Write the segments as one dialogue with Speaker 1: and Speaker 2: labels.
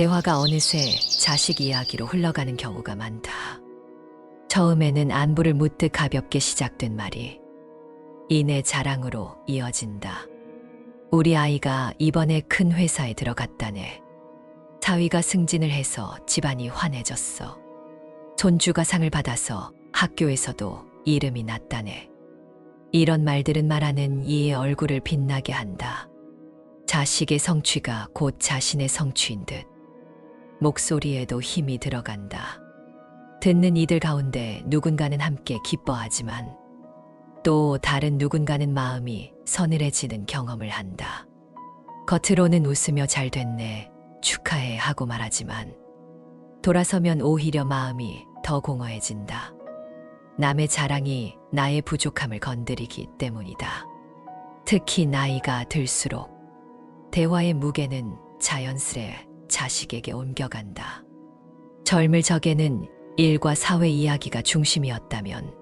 Speaker 1: 대화가 어느새 자식 이야기로 흘러가는 경우가 많다. 처음에는 안부를 묻듯 가볍게 시작된 말이 이내 자랑으로 이어진다. 우리 아이가 이번에 큰 회사에 들어갔다네. 사위가 승진을 해서 집안이 환해졌어. 손주가 상을 받아서 학교에서도 이름이 났다네. 이런 말들은 말하는 이의 얼굴을 빛나게 한다. 자식의 성취가 곧 자신의 성취인 듯. 목소리에도 힘이 들어간다. 듣는 이들 가운데 누군가는 함께 기뻐하지만 또 다른 누군가는 마음이 서늘해지는 경험을 한다. 겉으로는 웃으며 잘 됐네, 축하해 하고 말하지만 돌아서면 오히려 마음이 더 공허해진다. 남의 자랑이 나의 부족함을 건드리기 때문이다. 특히 나이가 들수록 대화의 무게는 자연스레 자식에게 옮겨간다. 젊을 적에는 일과 사회 이야기가 중심이었다면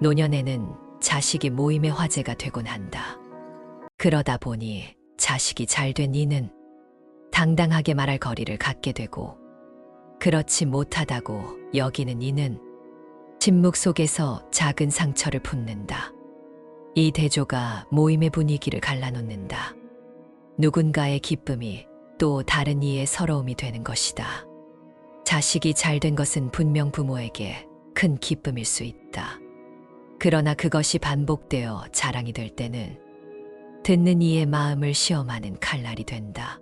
Speaker 1: 노년에는 자식이 모임의 화제가 되곤 한다. 그러다 보니 자식이 잘된 이는 당당하게 말할 거리를 갖게 되고 그렇지 못하다고 여기는 이는 침묵 속에서 작은 상처를 품는다. 이 대조가 모임의 분위기를 갈라놓는다. 누군가의 기쁨이 또 다른 이의 서러움이 되는 것이다. 자식이 잘된 것은 분명 부모에게 큰 기쁨일 수 있다. 그러나 그것이 반복되어 자랑이 될 때는 듣는 이의 마음을 시험하는 칼날이 된다.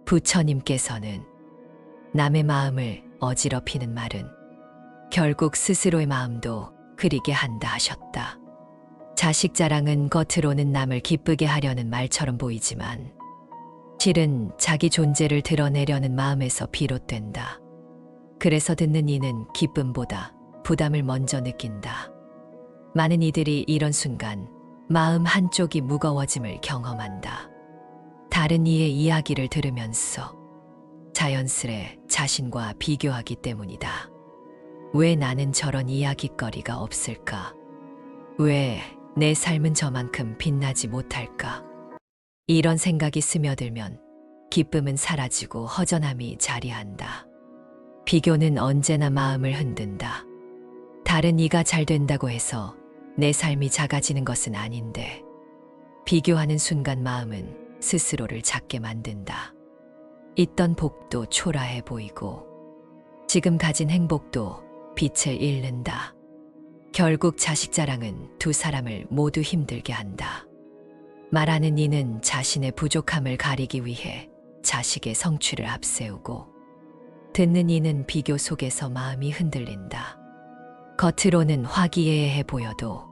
Speaker 1: 부처님께서는 남의 마음을 어지럽히는 말은 결국 스스로의 마음도 흐리게 한다 하셨다. 자식 자랑은 겉으로는 남을 기쁘게 하려는 말처럼 보이지만 실은 자기 존재를 드러내려는 마음에서 비롯된다. 그래서 듣는 이는 기쁨보다 부담을 먼저 느낀다. 많은 이들이 이런 순간 마음 한쪽이 무거워짐을 경험한다. 다른 이의 이야기를 들으면서 자연스레 자신과 비교하기 때문이다. 왜 나는 저런 이야깃거리가 없을까? 왜 내 삶은 저만큼 빛나지 못할까? 이런 생각이 스며들면 기쁨은 사라지고 허전함이 자리한다. 비교는 언제나 마음을 흔든다. 다른 이가 잘 된다고 해서 내 삶이 작아지는 것은 아닌데 비교하는 순간 마음은 스스로를 작게 만든다. 있던 복도 초라해 보이고 지금 가진 행복도 빛을 잃는다. 결국 자식 자랑은 두 사람을 모두 힘들게 한다. 말하는 이는 자신의 부족함을 가리기 위해 자식의 성취를 앞세우고 듣는 이는 비교 속에서 마음이 흔들린다. 겉으로는 화기애애해 보여도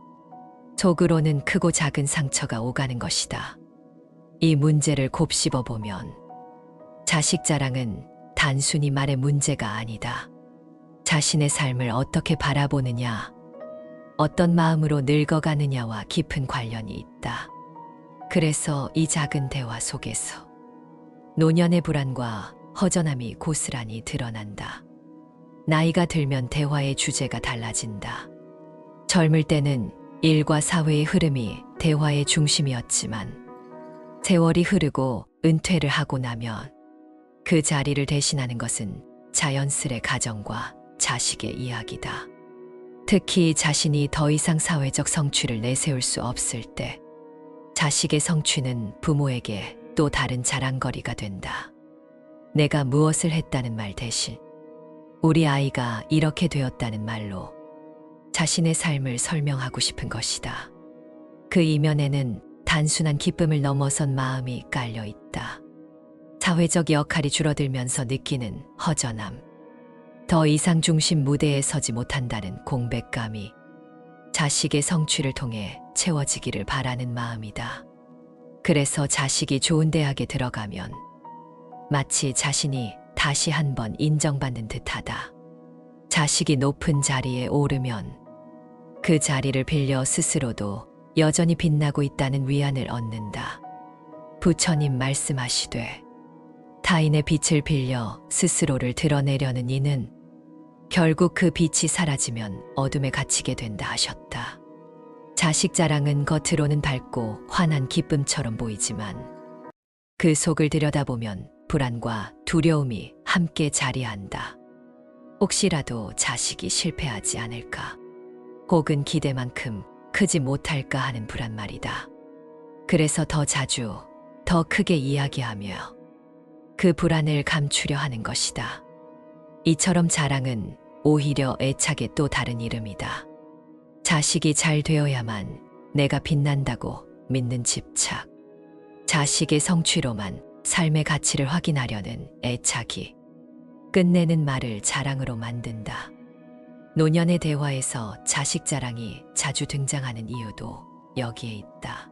Speaker 1: 속으로는 크고 작은 상처가 오가는 것이다. 이 문제를 곱씹어 보면 자식 자랑은 단순히 말의 문제가 아니다. 자신의 삶을 어떻게 바라보느냐, 어떤 마음으로 늙어가느냐와 깊은 관련이 있다. 그래서 이 작은 대화 속에서 노년의 불안과 허전함이 고스란히 드러난다. 나이가 들면 대화의 주제가 달라진다. 젊을 때는 일과 사회의 흐름이 대화의 중심이었지만 세월이 흐르고 은퇴를 하고 나면 그 자리를 대신하는 것은 자연스레 가정과 자식의 이야기다. 특히 자신이 더 이상 사회적 성취를 내세울 수 없을 때 자식의 성취는 부모에게 또 다른 자랑거리가 된다. 내가 무엇을 했다는 말 대신 우리 아이가 이렇게 되었다는 말로 자신의 삶을 설명하고 싶은 것이다. 그 이면에는 단순한 기쁨을 넘어선 마음이 깔려 있다. 사회적 역할이 줄어들면서 느끼는 허전함, 더 이상 중심 무대에 서지 못한다는 공백감이 자식의 성취를 통해 채워지기를 바라는 마음이다. 그래서 자식이 좋은 대학에 들어가면 마치 자신이 다시 한번 인정받는 듯하다. 자식이 높은 자리에 오르면 그 자리를 빌려 스스로도 여전히 빛나고 있다는 위안을 얻는다. 부처님 말씀하시되 타인의 빛을 빌려 스스로를 드러내려는 이는 결국 그 빛이 사라지면 어둠에 갇히게 된다 하셨다. 자식 자랑은 겉으로는 밝고 환한 기쁨처럼 보이지만 그 속을 들여다보면 불안과 두려움이 함께 자리한다. 혹시라도 자식이 실패하지 않을까, 혹은 기대만큼 크지 못할까 하는 불안 말이다. 그래서 더 자주, 더 크게 이야기하며 그 불안을 감추려 하는 것이다. 이처럼 자랑은 오히려 애착의 또 다른 이름이다. 자식이 잘 되어야만 내가 빛난다고 믿는 집착. 자식의 성취로만 삶의 가치를 확인하려는 애착이 끝내는 말을 자랑으로 만든다. 노년의 대화에서 자식 자랑이 자주 등장하는 이유도 여기에 있다.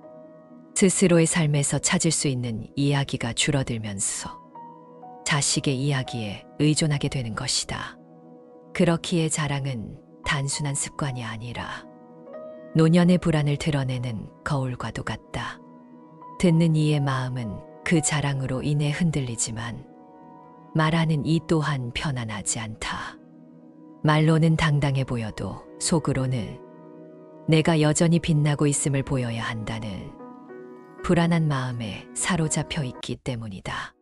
Speaker 1: 스스로의 삶에서 찾을 수 있는 이야기가 줄어들면서 자식의 이야기에 의존하게 되는 것이다. 그렇기에 자랑은 단순한 습관이 아니라 노년의 불안을 드러내는 거울과도 같다. 듣는 이의 마음은 그 자랑으로 인해 흔들리지만 말하는 이 또한 편안하지 않다. 말로는 당당해 보여도 속으로는 내가 여전히 빛나고 있음을 보여야 한다는 불안한 마음에 사로잡혀 있기 때문이다.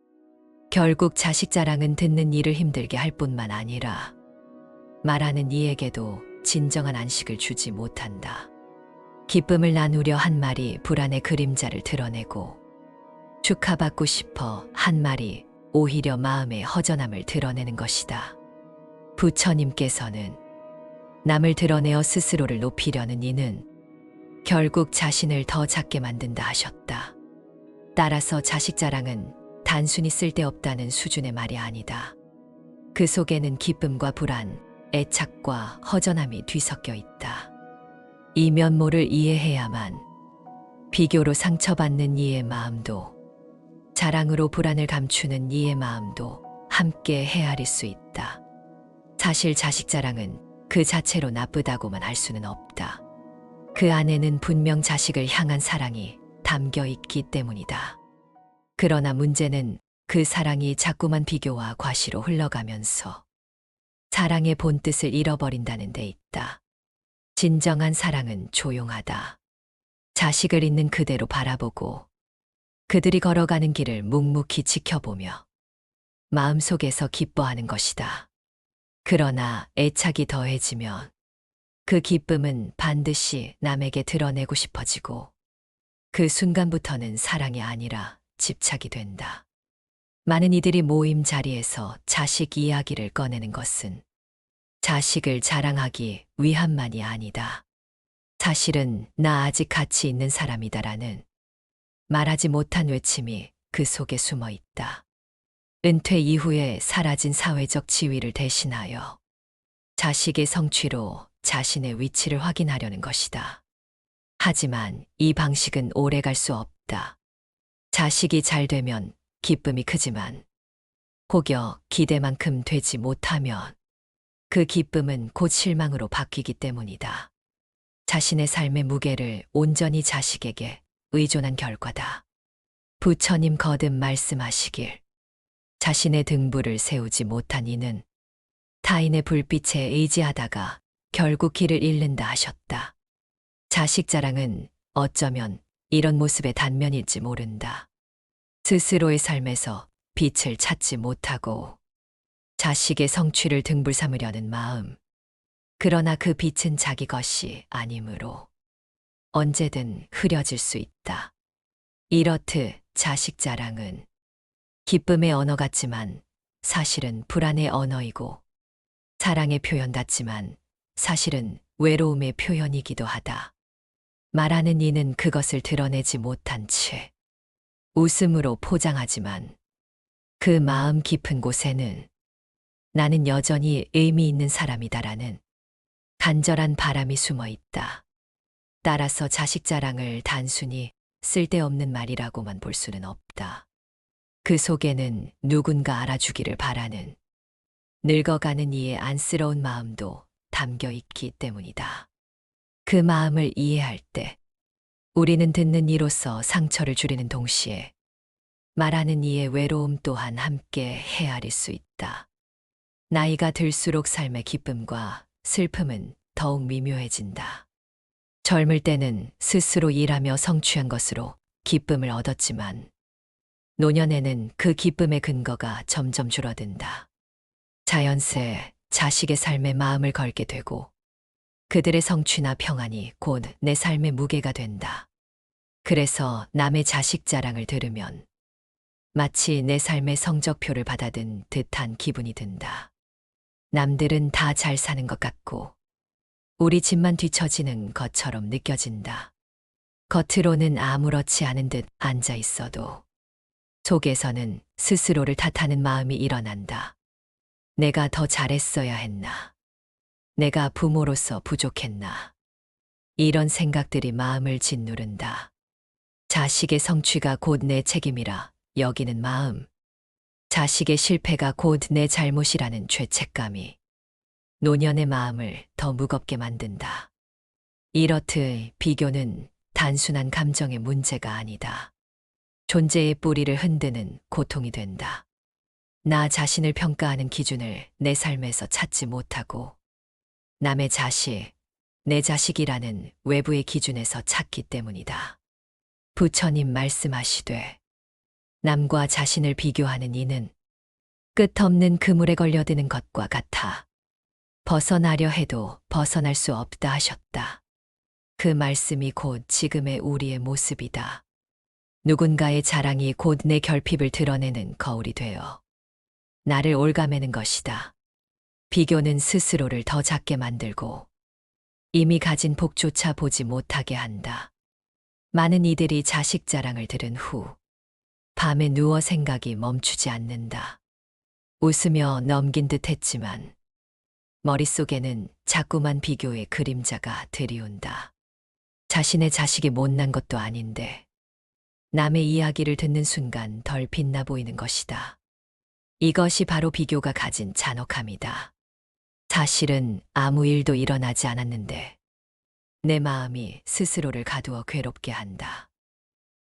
Speaker 1: 결국 자식 자랑은 듣는 이를 힘들게 할 뿐만 아니라 말하는 이에게도 진정한 안식을 주지 못한다. 기쁨을 나누려 한 말이 불안의 그림자를 드러내고 축하받고 싶어 한 말이 오히려 마음의 허전함을 드러내는 것이다. 부처님께서는 남을 드러내어 스스로를 높이려는 이는 결국 자신을 더 작게 만든다 하셨다. 따라서 자식 자랑은 단순히 쓸데없다는 수준의 말이 아니다. 그 속에는 기쁨과 불안, 애착과 허전함이 뒤섞여 있다. 이 면모를 이해해야만 비교로 상처받는 이의 마음도 자랑으로 불안을 감추는 이의 마음도 함께 헤아릴 수 있다. 사실 자식 자랑은 그 자체로 나쁘다고만 할 수는 없다. 그 안에는 분명 자식을 향한 사랑이 담겨 있기 때문이다. 그러나 문제는 그 사랑이 자꾸만 비교와 과시로 흘러가면서 사랑의 본뜻을 잃어버린다는 데 있다. 진정한 사랑은 조용하다. 자식을 있는 그대로 바라보고 그들이 걸어가는 길을 묵묵히 지켜보며 마음속에서 기뻐하는 것이다. 그러나 애착이 더해지면 그 기쁨은 반드시 남에게 드러내고 싶어지고 그 순간부터는 사랑이 아니라 집착이 된다. 많은 이들이 모임 자리에서 자식 이야기를 꺼내는 것은 자식을 자랑하기 위함만이 아니다. 사실은 나 아직 가치 있는 사람이다라는 말하지 못한 외침이 그 속에 숨어 있다. 은퇴 이후에 사라진 사회적 지위를 대신하여 자식의 성취로 자신의 위치를 확인하려는 것이다. 하지만 이 방식은 오래 갈 수 없다. 자식이 잘 되면 기쁨이 크지만 혹여 기대만큼 되지 못하면 그 기쁨은 곧 실망으로 바뀌기 때문이다. 자신의 삶의 무게를 온전히 자식에게 의존한 결과다. 부처님 거듭 말씀하시길 자신의 등불을 세우지 못한 이는 타인의 불빛에 의지하다가 결국 길을 잃는다 하셨다. 자식 자랑은 어쩌면 이런 모습의 단면일지 모른다. 스스로의 삶에서 빛을 찾지 못하고 자식의 성취를 등불 삼으려는 마음. 그러나 그 빛은 자기 것이 아니므로 언제든 흐려질 수 있다. 이렇듯 자식 자랑은 기쁨의 언어 같지만 사실은 불안의 언어이고 사랑의 표현 같지만 사실은 외로움의 표현이기도 하다. 말하는 이는 그것을 드러내지 못한 채 웃음으로 포장하지만 그 마음 깊은 곳에는 나는 여전히 의미 있는 사람이다라는 간절한 바람이 숨어 있다. 따라서 자식 자랑을 단순히 쓸데없는 말이라고만 볼 수는 없다. 그 속에는 누군가 알아주기를 바라는 늙어가는 이의 안쓰러운 마음도 담겨 있기 때문이다. 그 마음을 이해할 때 우리는 듣는 이로서 상처를 줄이는 동시에 말하는 이의 외로움 또한 함께 헤아릴 수 있다. 나이가 들수록 삶의 기쁨과 슬픔은 더욱 미묘해진다. 젊을 때는 스스로 일하며 성취한 것으로 기쁨을 얻었지만 노년에는 그 기쁨의 근거가 점점 줄어든다. 자연스레 자식의 삶에 마음을 걸게 되고 그들의 성취나 평안이 곧 내 삶의 무게가 된다. 그래서 남의 자식 자랑을 들으면 마치 내 삶의 성적표를 받아든 듯한 기분이 든다. 남들은 다 잘 사는 것 같고 우리 집만 뒤처지는 것처럼 느껴진다. 겉으로는 아무렇지 않은 듯 앉아 있어도 속에서는 스스로를 탓하는 마음이 일어난다. 내가 더 잘했어야 했나? 내가 부모로서 부족했나? 이런 생각들이 마음을 짓누른다. 자식의 성취가 곧 내 책임이라 여기는 마음, 자식의 실패가 곧 내 잘못이라는 죄책감이 노년의 마음을 더 무겁게 만든다. 이렇듯 비교는 단순한 감정의 문제가 아니다. 존재의 뿌리를 흔드는 고통이 된다. 나 자신을 평가하는 기준을 내 삶에서 찾지 못하고 남의 자식, 내 자식이라는 외부의 기준에서 찾기 때문이다. 부처님 말씀하시되 남과 자신을 비교하는 이는 끝없는 그물에 걸려드는 것과 같아 벗어나려 해도 벗어날 수 없다 하셨다. 그 말씀이 곧 지금의 우리의 모습이다. 누군가의 자랑이 곧 내 결핍을 드러내는 거울이 되어 나를 올가매는 것이다. 비교는 스스로를 더 작게 만들고 이미 가진 복조차 보지 못하게 한다. 많은 이들이 자식 자랑을 들은 후 밤에 누워 생각이 멈추지 않는다. 웃으며 넘긴 듯 했지만 머릿속에는 자꾸만 비교의 그림자가 들이운다. 자신의 자식이 못난 것도 아닌데 남의 이야기를 듣는 순간 덜 빛나 보이는 것이다. 이것이 바로 비교가 가진 잔혹함이다. 사실은 아무 일도 일어나지 않았는데 내 마음이 스스로를 가두어 괴롭게 한다.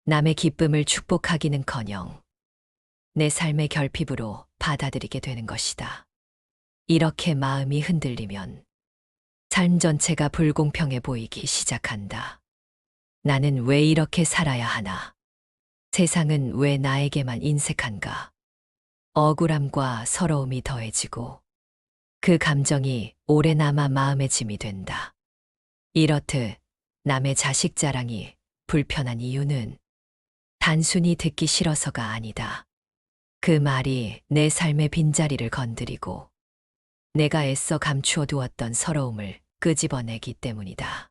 Speaker 1: 남의 기쁨을 축복하기는커녕 내 삶의 결핍으로 받아들이게 되는 것이다. 이렇게 마음이 흔들리면 삶 전체가 불공평해 보이기 시작한다. 나는 왜 이렇게 살아야 하나? 세상은 왜 나에게만 인색한가? 억울함과 서러움이 더해지고 그 감정이 오래 남아 마음의 짐이 된다. 이렇듯 남의 자식 자랑이 불편한 이유는 단순히 듣기 싫어서가 아니다. 그 말이 내 삶의 빈자리를 건드리고 내가 애써 감추어 두었던 서러움을 끄집어내기 때문이다.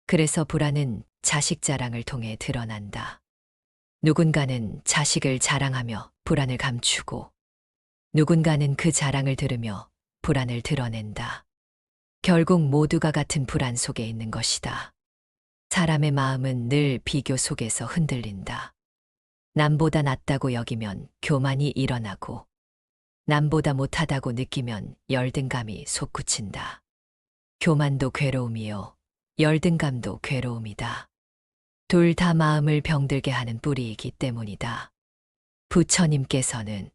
Speaker 1: 그래서 불안은 자식 자랑을 통해 드러난다. 누군가는 자식을 자랑하며 불안을 감추고 누군가는 그 자랑을 들으며 불안을 드러낸다. 결국 모두가 같은 불안 속에 있는 것이다. 사람의 마음은 늘 비교 속에서 흔들린다. 남보다 낫다고 여기면 교만이 일어나고 남보다 못하다고 느끼면 열등감이 솟구친다. 교만도 괴로움이요. 열등감도 괴로움이다. 둘 다 마음을 병들게 하는 뿌리이기 때문이다. 부처님께서는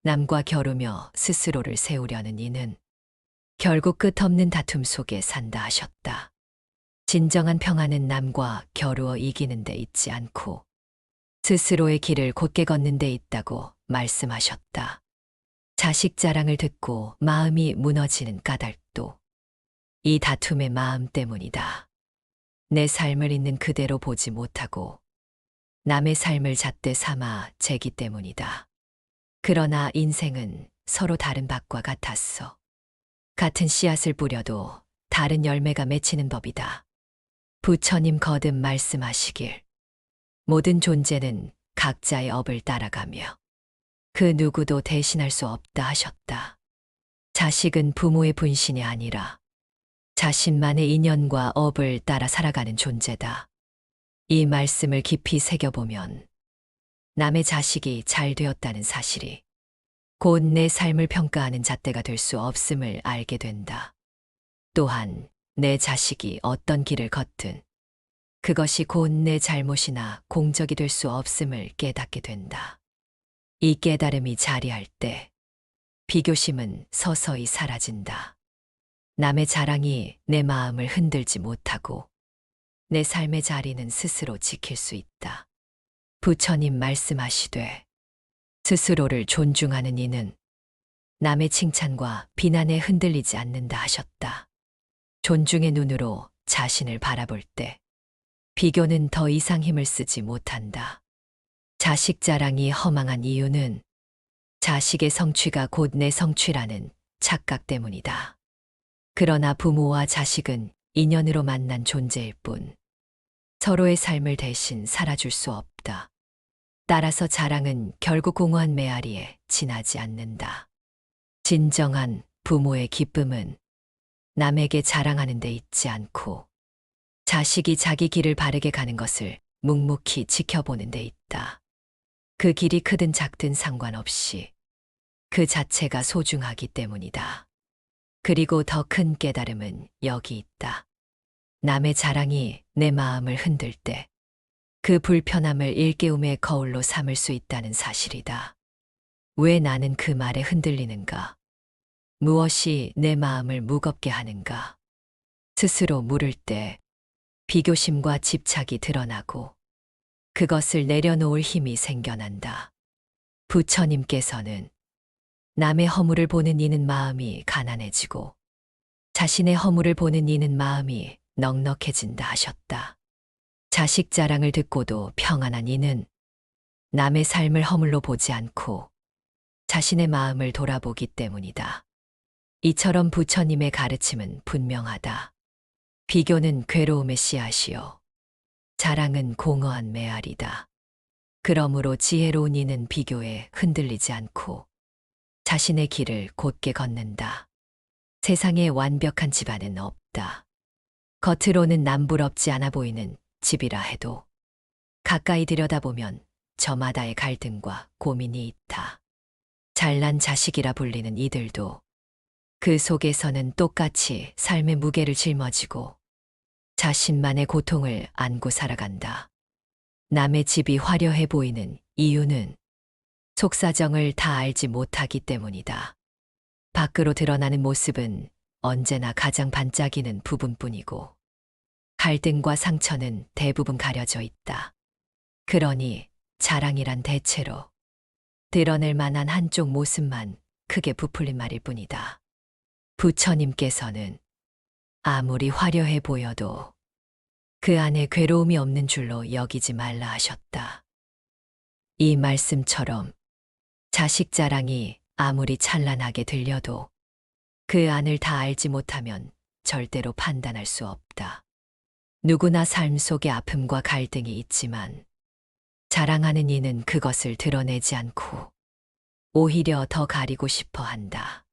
Speaker 1: 남과 겨루며 스스로를 세우려는 이는 결국 끝없는 다툼 속에 산다 하셨다. 진정한 평안은 남과 겨루어 이기는 데 있지 않고 스스로의 길을 곧게 걷는 데 있다고 말씀하셨다. 자식 자랑을 듣고 마음이 무너지는 까닭도 이 다툼의 마음 때문이다. 내 삶을 있는 그대로 보지 못하고 남의 삶을 잣대 삼아 재기 때문이다. 그러나 인생은 서로 다른 밭과 같았어. 같은 씨앗을 뿌려도 다른 열매가 맺히는 법이다. 부처님 거듭 말씀하시길 모든 존재는 각자의 업을 따라가며 그 누구도 대신할 수 없다 하셨다. 자식은 부모의 분신이 아니라 자신만의 인연과 업을 따라 살아가는 존재다. 이 말씀을 깊이 새겨보면 남의 자식이 잘 되었다는 사실이 곧 내 삶을 평가하는 잣대가 될 수 없음을 알게 된다. 또한 내 자식이 어떤 길을 걷든 그것이 곧 내 잘못이나 공적이 될 수 없음을 깨닫게 된다. 이 깨달음이 자리할 때 비교심은 서서히 사라진다. 남의 자랑이 내 마음을 흔들지 못하고 내 삶의 자리는 스스로 지킬 수 있다. 부처님 말씀하시되 스스로를 존중하는 이는 남의 칭찬과 비난에 흔들리지 않는다 하셨다. 존중의 눈으로 자신을 바라볼 때 비교는 더 이상 힘을 쓰지 못한다. 자식 자랑이 허망한 이유는 자식의 성취가 곧 내 성취라는 착각 때문이다. 그러나 부모와 자식은 인연으로 만난 존재일 뿐 서로의 삶을 대신 살아줄 수 없다. 따라서 자랑은 결국 공허한 메아리에 지나지 않는다. 진정한 부모의 기쁨은 남에게 자랑하는 데 있지 않고 자식이 자기 길을 바르게 가는 것을 묵묵히 지켜보는 데 있다. 그 길이 크든 작든 상관없이 그 자체가 소중하기 때문이다. 그리고 더 큰 깨달음은 여기 있다. 남의 자랑이 내 마음을 흔들 때 그 불편함을 일깨움의 거울로 삼을 수 있다는 사실이다. 왜 나는 그 말에 흔들리는가? 무엇이 내 마음을 무겁게 하는가? 스스로 물을 때 비교심과 집착이 드러나고 그것을 내려놓을 힘이 생겨난다. 부처님께서는 남의 허물을 보는 이는 마음이 가난해지고 자신의 허물을 보는 이는 마음이 넉넉해진다 하셨다. 자식 자랑을 듣고도 평안한 이는 남의 삶을 허물로 보지 않고 자신의 마음을 돌아보기 때문이다. 이처럼 부처님의 가르침은 분명하다. 비교는 괴로움의 씨앗이요. 자랑은 공허한 메아리다. 그러므로 지혜로운 이는 비교에 흔들리지 않고 자신의 길을 곧게 걷는다. 세상에 완벽한 집안은 없다. 겉으로는 남부럽지 않아 보이는 집이라 해도 가까이 들여다보면 저마다의 갈등과 고민이 있다. 잘난 자식이라 불리는 이들도 그 속에서는 똑같이 삶의 무게를 짊어지고 자신만의 고통을 안고 살아간다. 남의 집이 화려해 보이는 이유는 속사정을 다 알지 못하기 때문이다. 밖으로 드러나는 모습은 언제나 가장 반짝이는 부분뿐이고 갈등과 상처는 대부분 가려져 있다. 그러니 자랑이란 대체로 드러낼 만한 한쪽 모습만 크게 부풀린 말일 뿐이다. 부처님께서는 아무리 화려해 보여도 그 안에 괴로움이 없는 줄로 여기지 말라 하셨다. 이 말씀처럼 자식 자랑이 아무리 찬란하게 들려도 그 안을 다 알지 못하면 절대로 판단할 수 없다. 누구나 삶 속에 아픔과 갈등이 있지만 자랑하는 이는 그것을 드러내지 않고 오히려 더 가리고 싶어 한다.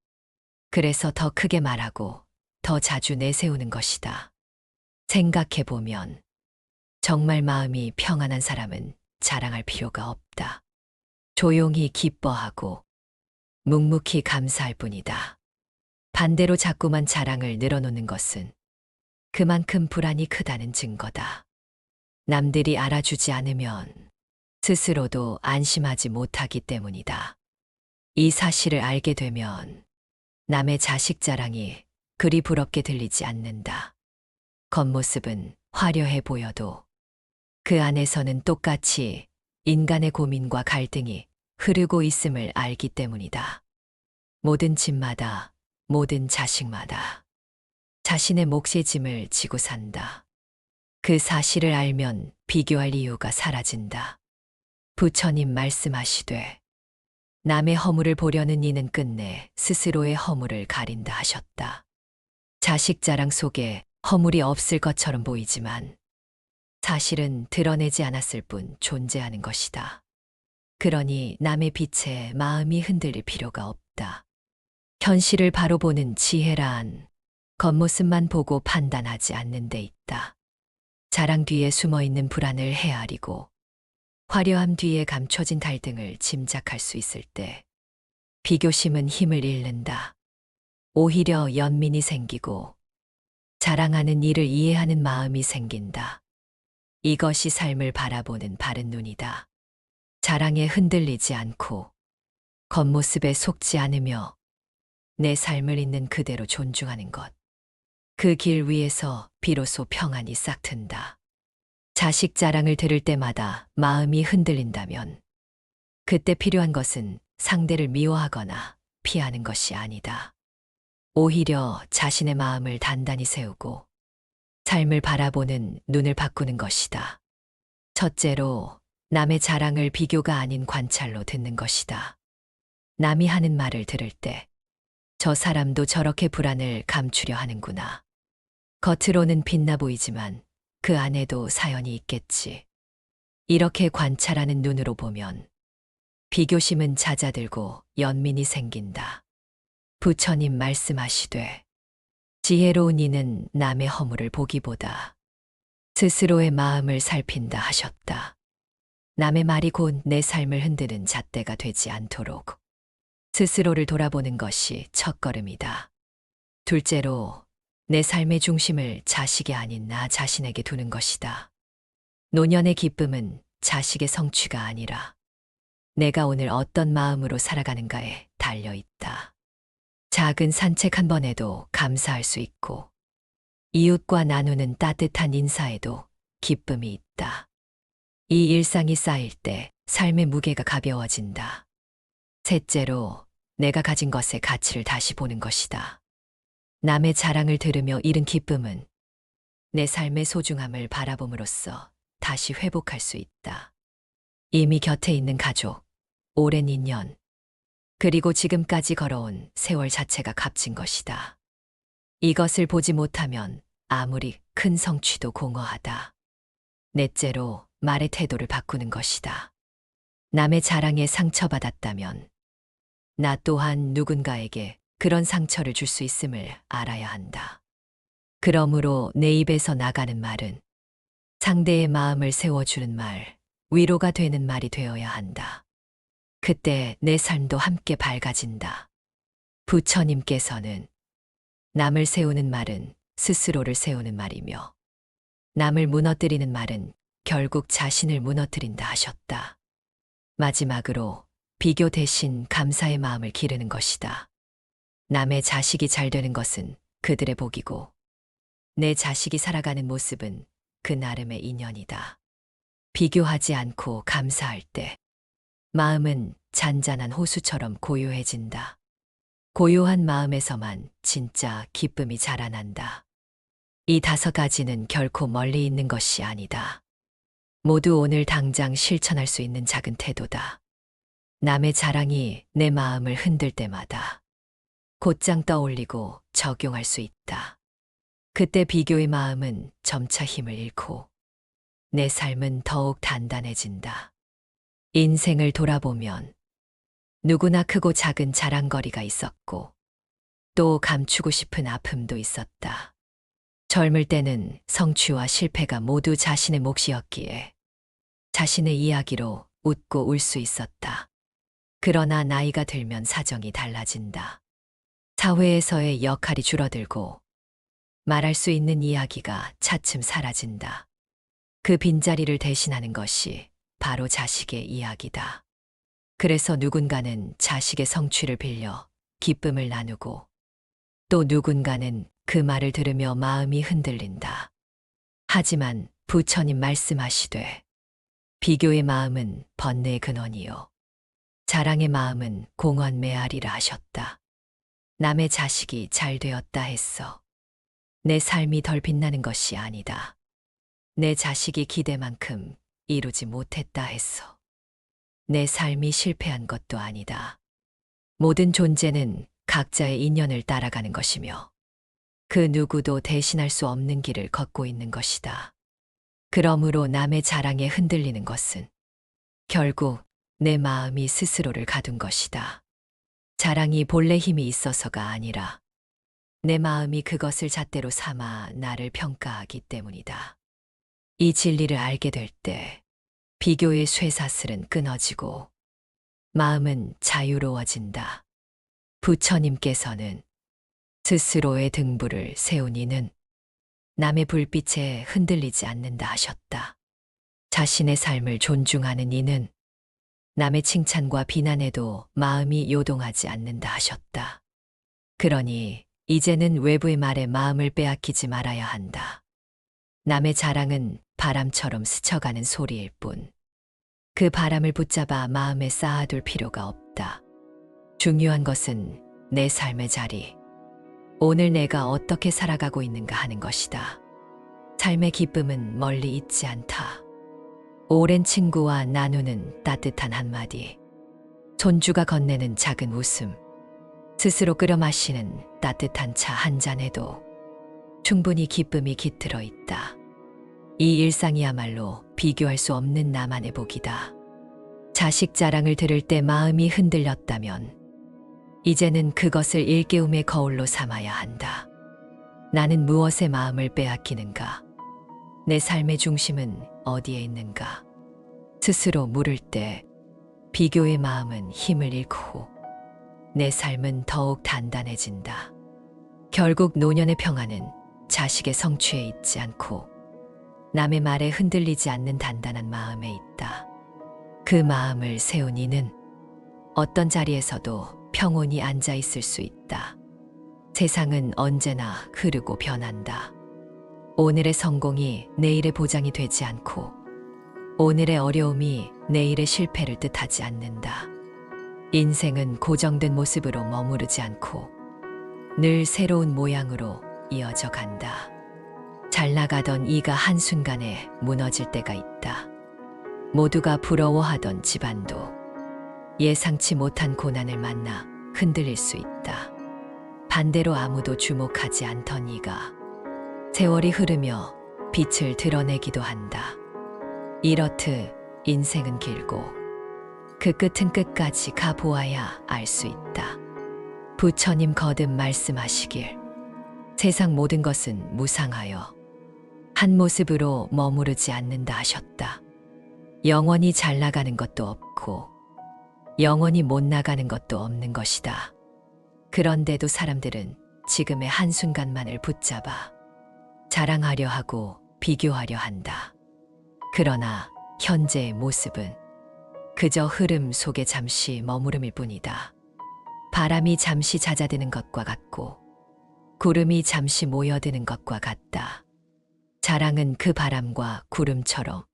Speaker 1: 그래서 더 크게 말하고 더 자주 내세우는 것이다. 생각해보면 정말 마음이 평안한 사람은 자랑할 필요가 없다. 조용히 기뻐하고 묵묵히 감사할 뿐이다. 반대로 자꾸만 자랑을 늘어놓는 것은 그만큼 불안이 크다는 증거다. 남들이 알아주지 않으면 스스로도 안심하지 못하기 때문이다. 이 사실을 알게 되면 남의 자식 자랑이 그리 부럽게 들리지 않는다. 겉모습은 화려해 보여도 그 안에서는 똑같이 인간의 고민과 갈등이 흐르고 있음을 알기 때문이다. 모든 집마다, 모든 자식마다 자신의 몫의 짐을 지고 산다. 그 사실을 알면 비교할 이유가 사라진다. 부처님 말씀하시되 남의 허물을 보려는 이는 끝내 스스로의 허물을 가린다 하셨다. 자식 자랑 속에 허물이 없을 것처럼 보이지만 사실은 드러내지 않았을 뿐 존재하는 것이다. 그러니 남의 빛에 마음이 흔들릴 필요가 없다. 현실을 바로 보는 지혜란 겉모습만 보고 판단하지 않는 데 있다. 자랑 뒤에 숨어있는 불안을 헤아리고 화려함 뒤에 감춰진 갈등을 짐작할 수 있을 때 비교심은 힘을 잃는다. 오히려 연민이 생기고 자랑하는 이를 이해하는 마음이 생긴다. 이것이 삶을 바라보는 바른 눈이다. 자랑에 흔들리지 않고 겉모습에 속지 않으며 내 삶을 있는 그대로 존중하는 것. 그 길 위에서 비로소 평안이 싹튼다. 자식 자랑을 들을 때마다 마음이 흔들린다면 그때 필요한 것은 상대를 미워하거나 피하는 것이 아니다. 오히려 자신의 마음을 단단히 세우고 삶을 바라보는 눈을 바꾸는 것이다. 첫째로, 남의 자랑을 비교가 아닌 관찰로 듣는 것이다. 남이 하는 말을 들을 때, 저 사람도 저렇게 불안을 감추려 하는구나. 겉으로는 빛나 보이지만 그 안에도 사연이 있겠지. 이렇게 관찰하는 눈으로 보면 비교심은 잦아들고 연민이 생긴다. 부처님 말씀하시되, 지혜로운 이는 남의 허물을 보기보다 스스로의 마음을 살핀다 하셨다. 남의 말이 곧 내 삶을 흔드는 잣대가 되지 않도록 스스로를 돌아보는 것이 첫걸음이다. 둘째로, 내 삶의 중심을 자식이 아닌 나 자신에게 두는 것이다. 노년의 기쁨은 자식의 성취가 아니라 내가 오늘 어떤 마음으로 살아가는가에 달려 있다. 작은 산책 한 번에도 감사할 수 있고, 이웃과 나누는 따뜻한 인사에도 기쁨이 있다. 이 일상이 쌓일 때 삶의 무게가 가벼워진다. 셋째로, 내가 가진 것의 가치를 다시 보는 것이다. 남의 자랑을 들으며 잃은 기쁨은 내 삶의 소중함을 바라봄으로써 다시 회복할 수 있다. 이미 곁에 있는 가족, 오랜 인연, 그리고 지금까지 걸어온 세월 자체가 값진 것이다. 이것을 보지 못하면 아무리 큰 성취도 공허하다. 넷째로, 말의 태도를 바꾸는 것이다. 남의 자랑에 상처받았다면 나 또한 누군가에게 그런 상처를 줄 수 있음을 알아야 한다. 그러므로 내 입에서 나가는 말은 상대의 마음을 세워주는 말, 위로가 되는 말이 되어야 한다. 그때 내 삶도 함께 밝아진다. 부처님께서는 남을 세우는 말은 스스로를 세우는 말이며 남을 무너뜨리는 말은 결국 자신을 무너뜨린다 하셨다. 마지막으로, 비교 대신 감사의 마음을 기르는 것이다. 남의 자식이 잘 되는 것은 그들의 복이고 내 자식이 살아가는 모습은 그 나름의 인연이다. 비교하지 않고 감사할 때 마음은 잔잔한 호수처럼 고요해진다. 고요한 마음에서만 진짜 기쁨이 자라난다. 이 5가지는 결코 멀리 있는 것이 아니다. 모두 오늘 당장 실천할 수 있는 작은 태도다. 남의 자랑이 내 마음을 흔들 때마다 곧장 떠올리고 적용할 수 있다. 그때 비교의 마음은 점차 힘을 잃고 내 삶은 더욱 단단해진다. 인생을 돌아보면 누구나 크고 작은 자랑거리가 있었고 또 감추고 싶은 아픔도 있었다. 젊을 때는 성취와 실패가 모두 자신의 몫이었기에 자신의 이야기로 웃고 울 수 있었다. 그러나 나이가 들면 사정이 달라진다. 사회에서의 역할이 줄어들고 말할 수 있는 이야기가 차츰 사라진다. 그 빈자리를 대신하는 것이 바로 자식의 이야기다. 그래서 누군가는 자식의 성취를 빌려 기쁨을 나누고 또 누군가는 그 말을 들으며 마음이 흔들린다. 하지만 부처님 말씀하시되, 비교의 마음은 번뇌의 근원이요 자랑의 마음은 공원 메아리라 하셨다. 남의 자식이 잘 되었다 했어. 내 삶이 덜 빛나는 것이 아니다. 내 자식이 기대만큼 이루지 못했다 했어. 내 삶이 실패한 것도 아니다. 모든 존재는 각자의 인연을 따라가는 것이며 그 누구도 대신할 수 없는 길을 걷고 있는 것이다. 그러므로 남의 자랑에 흔들리는 것은 결국 내 마음이 스스로를 가둔 것이다. 자랑이 본래 힘이 있어서가 아니라 내 마음이 그것을 잣대로 삼아 나를 평가하기 때문이다. 이 진리를 알게 될 때 비교의 쇠사슬은 끊어지고 마음은 자유로워진다. 부처님께서는 스스로의 등불을 세운 이는 남의 불빛에 흔들리지 않는다 하셨다. 자신의 삶을 존중하는 이는 남의 칭찬과 비난에도 마음이 요동하지 않는다 하셨다. 그러니 이제는 외부의 말에 마음을 빼앗기지 말아야 한다. 남의 자랑은 바람처럼 스쳐가는 소리일 뿐. 그 바람을 붙잡아 마음에 쌓아둘 필요가 없다. 중요한 것은 내 삶의 자리, 오늘 내가 어떻게 살아가고 있는가 하는 것이다. 삶의 기쁨은 멀리 있지 않다. 오랜 친구와 나누는 따뜻한 한마디, 손주가 건네는 작은 웃음, 스스로 끓여 마시는 따뜻한 차 한 잔에도 충분히 기쁨이 깃들어 있다. 이 일상이야말로 비교할 수 없는 나만의 복이다. 자식 자랑을 들을 때 마음이 흔들렸다면 이제는 그것을 일깨움의 거울로 삼아야 한다. 나는 무엇에 마음을 빼앗기는가? 내 삶의 중심은 어디에 있는가? 스스로 물을 때 비교의 마음은 힘을 잃고 내 삶은 더욱 단단해진다. 결국 노년의 평안은 자식의 성취에 있지 않고 남의 말에 흔들리지 않는 단단한 마음에 있다. 그 마음을 세운 이는 어떤 자리에서도 평온히 앉아 있을 수 있다. 세상은 언제나 흐르고 변한다. 오늘의 성공이 내일의 보장이 되지 않고 오늘의 어려움이 내일의 실패를 뜻하지 않는다. 인생은 고정된 모습으로 머무르지 않고 늘 새로운 모양으로 이어져 간다. 잘 나가던 이가 한순간에 무너질 때가 있다. 모두가 부러워하던 집안도 예상치 못한 고난을 만나 흔들릴 수 있다. 반대로 아무도 주목하지 않던 이가 세월이 흐르며 빛을 드러내기도 한다. 이렇듯 인생은 길고 그 끝은 끝까지 가보아야 알 수 있다. 부처님 거듭 말씀하시길, 세상 모든 것은 무상하여 한 모습으로 머무르지 않는다 하셨다. 영원히 잘 나가는 것도 없고 영원히 못 나가는 것도 없는 것이다. 그런데도 사람들은 지금의 한순간만을 붙잡아 자랑하려 하고 비교하려 한다. 그러나 현재의 모습은 그저 흐름 속에 잠시 머무름일 뿐이다. 바람이 잠시 잦아드는 것과 같고 구름이 잠시 모여드는 것과 같다. 자랑은 그 바람과 구름처럼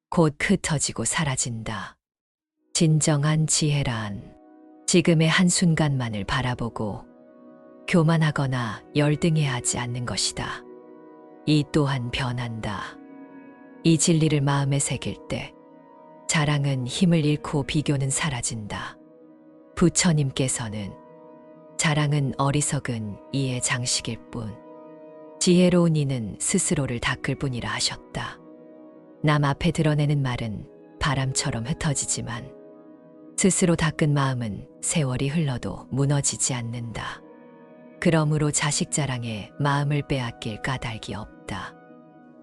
Speaker 1: 곧 흩어지고 사라진다. 진정한 지혜란 지금의 한순간만을 바라보고 교만하거나 열등해하지 않는 것이다. 이 또한 변한다. 이 진리를 마음에 새길 때 자랑은 힘을 잃고 비교는 사라진다. 부처님께서는 자랑은 어리석은 이의 장식일 뿐, 지혜로운 이는 스스로를 닦을 뿐이라 하셨다. 남 앞에 드러내는 말은 바람처럼 흩어지지만 스스로 닦은 마음은 세월이 흘러도 무너지지 않는다. 그러므로 자식 자랑에 마음을 빼앗길 까닭이 없다.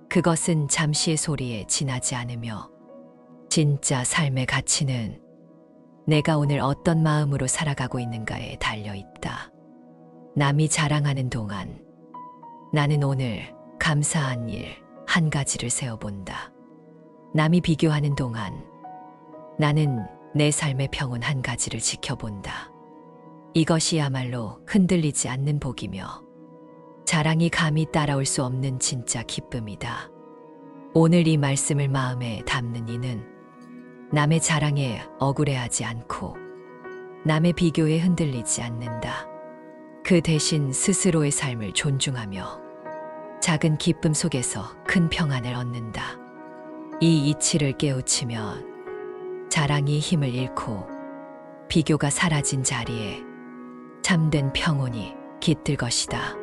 Speaker 1: 그것은 잠시의 소리에 지나지 않으며 진짜 삶의 가치는 내가 오늘 어떤 마음으로 살아가고 있는가에 달려 있다. 남이 자랑하는 동안 나는 오늘 감사한 일 한 가지를 세어본다. 남이 비교하는 동안 나는 내 삶의 평온 한 가지를 지켜본다. 이것이야말로 흔들리지 않는 복이며 자랑이 감히 따라올 수 없는 진짜 기쁨이다. 오늘 이 말씀을 마음에 담는 이는 남의 자랑에 억울해하지 않고 남의 비교에 흔들리지 않는다. 그 대신 스스로의 삶을 존중하며 작은 기쁨 속에서 큰 평안을 얻는다. 이 이치를 깨우치면 자랑이 힘을 잃고 비교가 사라진 자리에 참된 평온이 깃들 것이다.